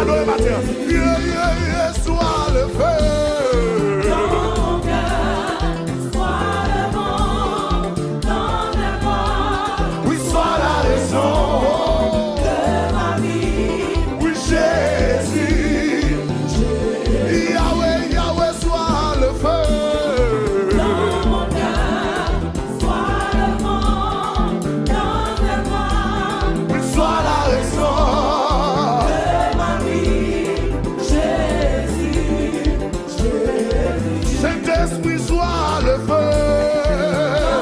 adorer matin. Sois le feu. Dans mon cœur, sois le vent, dans mes voix. Oui, sois la raison De ma vie, oui, Jésus. Yahweh, Yahweh, sois le feu. dans mon cœur, sois le vent, dans mes voix. Oui, sois la raison. De ma vie, Jésus, Jésus. Saint-Esprit, sois le feu.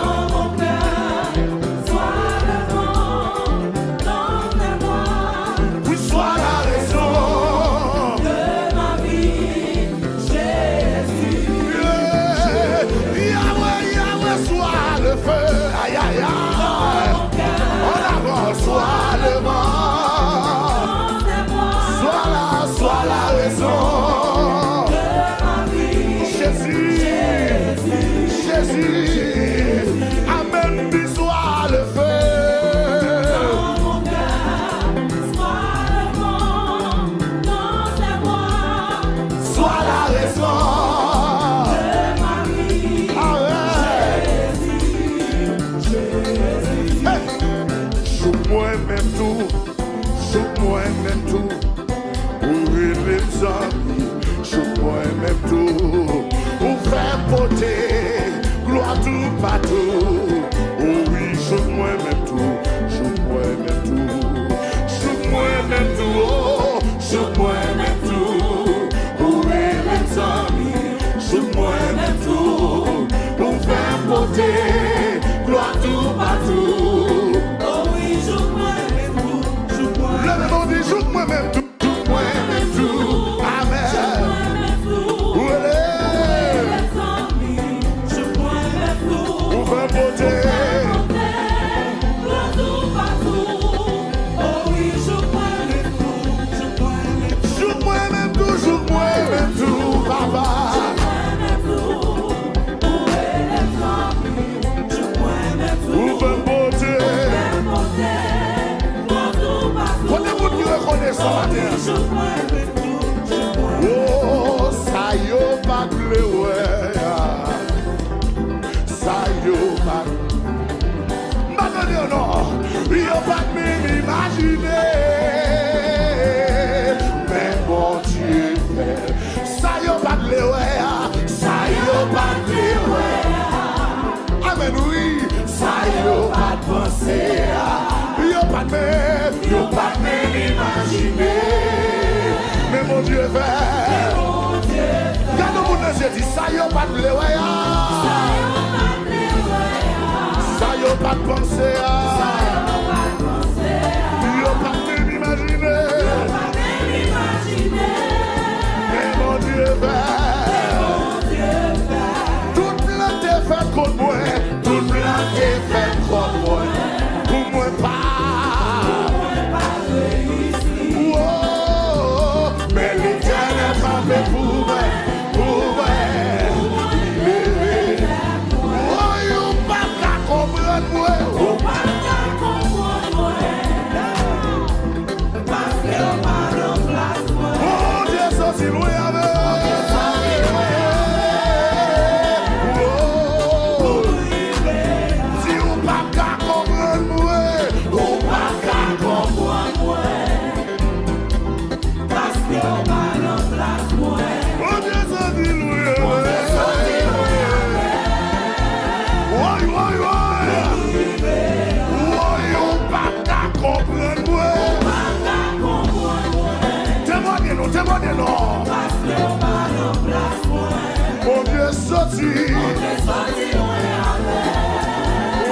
Dans mon cœur, sois le vent, dans mes voix. Oui, sois la raison. De ma vie, Jésus. Yahweh, Yahweh, sois le feu. Aïe, aïe, aïe. En avant, sois le vent. Sois la raison. Jésus, Jésus. Amen, dis sois le feu. Sois la raison. Joue-moi même tout, joue-moi même tout. Oui, les amis, joue-moi même tout. Pour faire porter gloire tout partout. Oh oui, joue-moi même tout, joue-moi même tout. Joue-moi même tout, oh, joue-moi même tout. Oui, les amis, joue-moi même tout. Pour faire porter gloire tout partout. Le même on dit joue-moi même tout, joue-moi même tout. Amen. Oulé. On va porter. Joue-moi même tout, joue-moi même tout, papa. On va porter. Quand vous reconnaissez ce matin. Oh, ça y est, pas de ouais. Ça y est, pas de. Maintenant, non, il n'y a pas de m'imaginer. Mais bon Dieu, ça y est, pas de ouais. Ça y est, pas de ouais. Amen, oui. Ça y est, pas de penser. Yo pas de même imaginer. Mais mon Dieu fait. Quand on vous dit ça, yo pas de leweya. Ça yo pas de penser. Yo pas de même imaginer. Mais mon Dieu fait. Toute plante est faite contre moi. Toute plante est faite contre moi. Pour moi pas. Mais l'Éternel m'a fait pour moi. Oh, you pas qu'à comprendre moi. Oh, Dieu, ça c'est loin avec. Si vous pas qu'à comprendre moi, vous pas qu'à comprendre moi. Oh, Dieu, ça dit loin. Témoignez-nous. Mon Dieu sorti.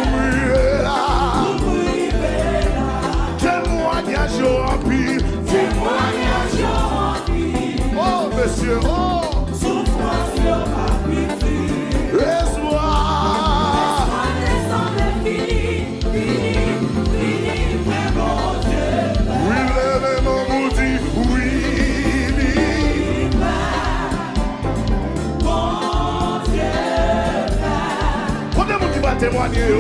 Oui, là. Témoignage en pile. Oh, monsieur, oh. Témoigner, oh.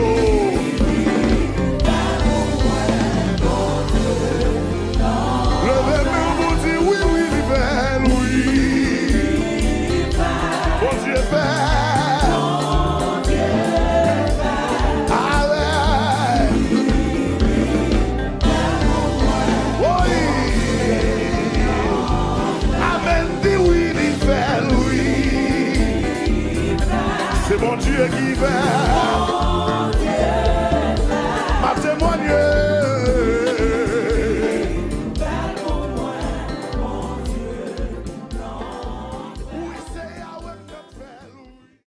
Levez-moi, vous dites oui, oui. l'univers.